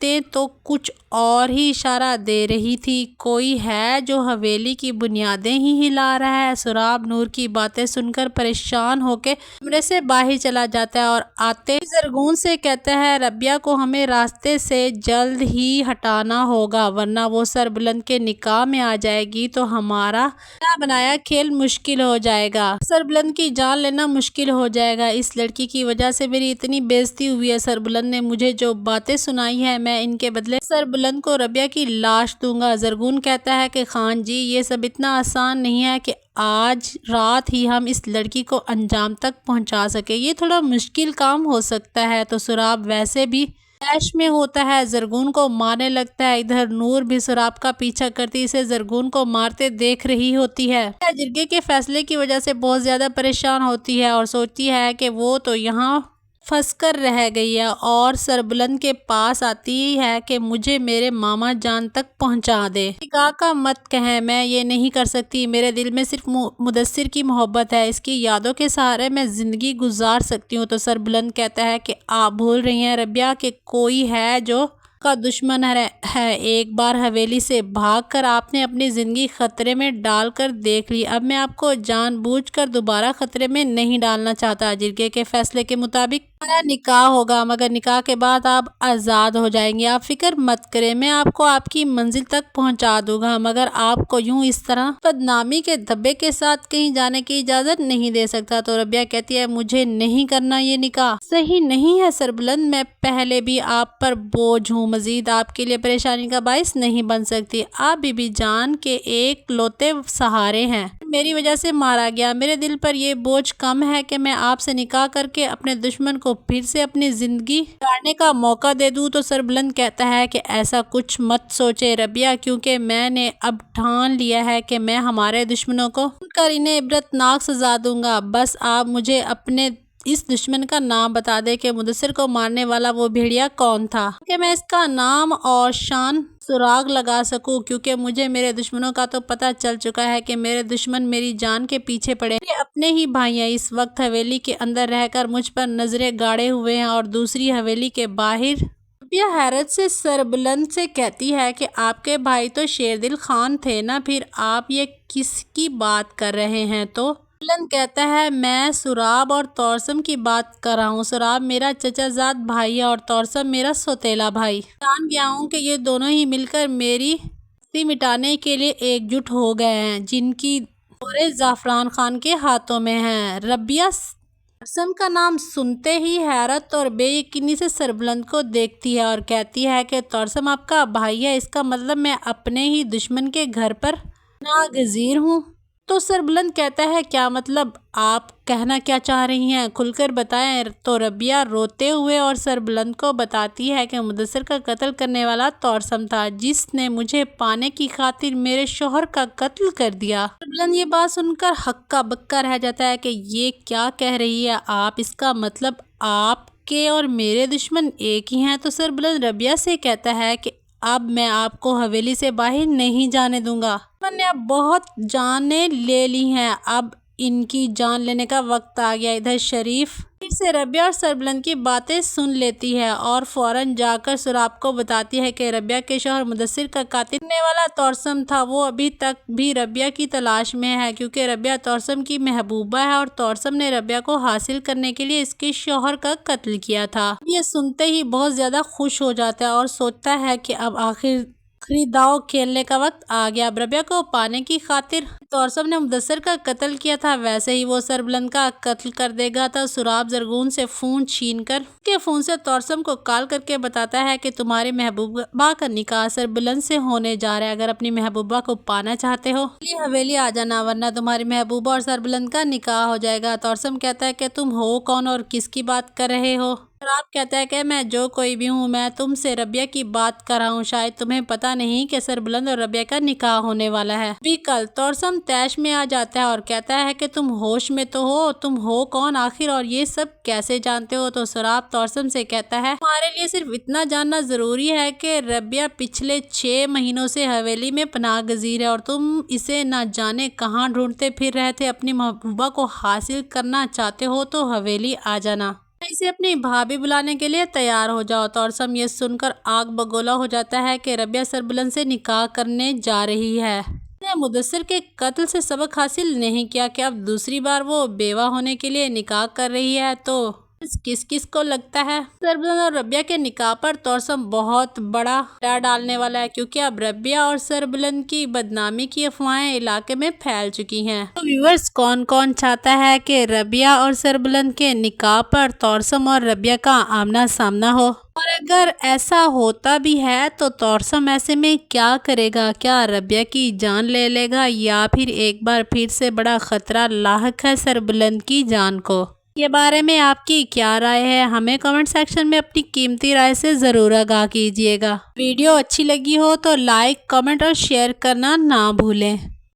باتیں تو کچھ اور ہی اشارہ دے رہی تھی۔ کوئی ہے جو حویلی کی بنیادیں ہی ہلا رہا ہے۔ سراب نور کی باتیں سن کر پریشان ہو کے کمرے سے باہر چلا جاتا ہے اور آتے ہی زرگون سے کہتا ہے ربیہ کو ہمیں راستے سے جلد ہی ہٹانا ہوگا ورنہ وہ سربلند کے نکاح میں آ جائے گی تو ہمارا بنا بنایا کھیل مشکل ہو جائے گا، سربلند کی جان لینا مشکل ہو جائے گا۔ اس لڑکی کی وجہ سے میری اتنی بےعزتی ہوئی ہے، سربلند نے مجھے جو باتیں سنائی ہیں میں ان کے بدلے سربلند کو ربیہ کی لاش دوں گا۔ زرگون کہتا ہے کہ خان جی یہ سب اتنا آسان نہیں ہے کہ آج رات ہی ہم اس لڑکی کو انجام تک پہنچا سکے، یہ تھوڑا مشکل کام ہو سکتا ہے۔ تو سراب ویسے بھی ایش میں ہوتا ہے، زرگون کو مارنے لگتا ہے۔ ادھر نور بھی سراب کا پیچھا کرتی اسے زرگون کو مارتے دیکھ رہی ہوتی ہے۔ جرگے کے فیصلے کی وجہ سے بہت زیادہ پریشان ہوتی ہے اور سوچتی ہے کہ وہ تو یہاں پھنس کر رہ گئی ہے اور سربلند کے پاس آتی ہے کہ مجھے میرے ماما جان تک پہنچا دے۔ نکاح کا مت کہیں، میں یہ نہیں کر سکتی، میرے دل میں صرف مدثر کی محبت ہے، اس کی یادوں کے سہارے میں زندگی گزار سکتی ہوں۔ تو سربلند کہتا ہے کہ آپ بھول رہی ہیں ربیہ کہ کوئی ہے جو کا دشمن ہے، ایک بار حویلی سے بھاگ کر آپ نے اپنی زندگی خطرے میں ڈال کر دیکھ لی، اب میں آپ کو جان بوجھ کر دوبارہ خطرے میں نہیں ڈالنا چاہتا۔ جرگے کے فیصلے کے مطابق ہمارا نکاح ہوگا مگر نکاح کے بعد آپ آزاد ہو جائیں گے، آپ فکر مت کریں، میں آپ کو آپ کی منزل تک پہنچا دوں گا مگر آپ کو یوں اس طرح بدنامی کے دھبے کے ساتھ کہیں جانے کی اجازت نہیں دے سکتا۔ تو ربیہ کہتی ہے مجھے نہیں کرنا یہ نکاح، صحیح نہیں ہے سربلند، میں پہلے بھی آپ پر بوجھ ہوں، مزید آپ کے لیے پریشانی کا باعث نہیں بن سکتی، آپ بی بی جان کے ایک لوتے سہارے ہیں، میری وجہ سے مارا گیا، میرے دل پر یہ بوجھ کم ہے کہ میں آپ سے نکاح کر کے اپنے دشمن کو پھر سے اپنی زندگی گزارنے کا موقع دے دوں۔ تو سربلند کہتا ہے کہ ایسا کچھ مت سوچے ربیہ، کیونکہ میں نے اب ٹھان لیا ہے کہ میں ہمارے دشمنوں کو ڈھونڈ کر انہیں عبرت ناک سزا دوں گا، بس آپ مجھے اپنے اس دشمن کا نام بتا دے کہ مدثر کو مارنے والا وہ بھیڑیا کون تھا، کہ میں اس کا نام اور شان سراغ لگا سکوں، کیونکہ مجھے میرے دشمنوں کا تو پتہ چل چکا ہے کہ میرے دشمن میری جان کے پیچھے پڑے، میرے اپنے ہی بھائی ہیں، اس وقت حویلی کے اندر رہ کر مجھ پر نظریں گاڑے ہوئے ہیں اور دوسری حویلی کے باہر۔ ربیہ حیرت سے سربلند سے کہتی ہے کہ آپ کے بھائی تو شیردل خان تھے نا، پھر آپ یہ کس کی بات کر رہے ہیں؟ تو سربلند کہتا ہے میں سراب اور تورسم کی بات کر رہا ہوں، سراب میرا چچا زاد بھائی ہے اور تورسم میرا سوتیلا بھائی، جان گیا ہوں کہ یہ دونوں ہی مل کر میری ہستی مٹانے کے لیے ایک جٹ ہو گئے ہیں، جن کی مورے زعفران خان کے ہاتھوں میں ہیں۔ ربیہ تورسم کا نام سنتے ہی حیرت اور بے یقینی سے سربلند کو دیکھتی ہے اور کہتی ہے کہ تورسم آپ کا بھائی ہے، اس کا مطلب میں اپنے ہی دشمن کے گھر پر ناگزیر ہوں؟ تو سربلند کہتا ہے کیا مطلب، آپ کہنا کیا چاہ رہی ہیں، کھل کر بتائیں۔ تو ربیہ روتے ہوئے اور سربلند کو بتاتی ہے کہ مدثر کا قتل کرنے والا تورسم تھا، جس نے مجھے پانے کی خاطر میرے شوہر کا قتل کر دیا۔ سربلند یہ بات سن کر ہکا بکا رہ جاتا ہے کہ یہ کیا کہہ رہی ہے آپ، اس کا مطلب آپ کے اور میرے دشمن ایک ہی ہیں۔ تو سربلند ربیہ سے کہتا ہے کہ اب میں آپ کو حویلی سے باہر نہیں جانے دوں گا، دشمن نے اب بہت جانیں لے لی ہیں، اب ان کی جان لینے کا وقت آ گیا۔ ادھر شریف پھر سے ربیہ اور سربلند کی باتیں سن لیتی ہے اور فوراً جا کر سراب کو بتاتی ہے کہ ربیہ کے شوہر مدثر کا قاتل کرنے والا تورسم تھا، وہ ابھی تک بھی ربیہ کی تلاش میں ہے، کیونکہ ربیہ تورسم کی محبوبہ ہے اور تورسم نے ربیہ کو حاصل کرنے کے لیے اس کے شوہر کا قتل کیا تھا۔ یہ سنتے ہی بہت زیادہ خوش ہو جاتا ہے اور سوچتا ہے کہ اب آخری داؤ کھیلنے کا وقت آ گیا، اب ربیہ کو پانے کی خاطر تورسم نے مدثر کا قتل کیا تھا، ویسے ہی وہ سربلند کا قتل کر دے گا۔ تو سراب زرگون سے فون چھین کر کے فون سے تورسم کو کال کر کے بتاتا ہے کہ تمہاری محبوبہ کا نکاح سربلند سے ہونے جا رہا ہے، اگر اپنی محبوبہ کو پانا چاہتے ہو حویلی آ جانا ورنہ تمہاری محبوبہ اور سربلند کا نکاح ہو جائے گا۔ تورسم کہتا ہے کہ تم ہو کون اور کس کی بات کر رہے ہو؟ سراب کہتا ہے کہ میں جو کوئی بھی ہوں، میں تم سے ربیہ کی بات کر رہا ہوں، شاید تمہیں پتہ نہیں کہ سربلند اور ربیہ کا نکاح ہونے والا ہے ابھی کل۔ تورسم طیش میں آ جاتا ہے اور کہتا ہے کہ تم ہوش میں تو ہو، تم ہو کون آخر اور یہ سب کیسے جانتے ہو؟ تو سراب تورسم سے کہتا ہے تمہارے لیے صرف اتنا جاننا ضروری ہے کہ ربیہ پچھلے 6 مہینوں سے حویلی میں پناہ گزیر ہے اور تم اسے نہ جانے کہاں ڈھونڈتے پھر رہے تھے، اپنی محبوبہ کو حاصل کرنا چاہتے ہو تو حویلی آ جانا، جلدی سے اپنی بھابھی بلانے کے لیے تیار ہو جاؤ۔ توسم یہ سن کر آگ بگولا ہو جاتا ہے کہ ربیہ سربلند سے نکاح کرنے جا رہی ہے۔ اس نے مدثر کے قتل سے سبق حاصل نہیں کیا کہ اب دوسری بار وہ بیوہ ہونے کے لیے نکاح کر رہی ہے تو کس کس کو لگتا ہے سربلند اور ربیہ کے نکاح پر توسم بہت بڑا ڈالنے والا ہے، کیونکہ اب ربیہ اور سربلند کی بدنامی کی افواہیں علاقے میں پھیل چکی ہیں۔ تو ویورز، کون کون چاہتا ہے کہ ربیہ اور سربلند کے نکاح پر توسم اور ربیہ کا آمنا سامنا ہو؟ اور اگر ایسا ہوتا بھی ہے تو توسم ایسے میں کیا کرے گا؟ کیا ربیہ کی جان لے لے گا یا پھر ایک بار پھر سے بڑا خطرہ لاحق ہے سربلند کی جان کو؟ کے بارے میں آپ کی کیا رائے ہے؟ ہمیں کمنٹ سیکشن میں اپنی قیمتی رائے سے ضرور آگاہ کیجیے گا۔ ویڈیو اچھی لگی ہو تو لائک، کمنٹ اور شیئر کرنا نہ بھولیں۔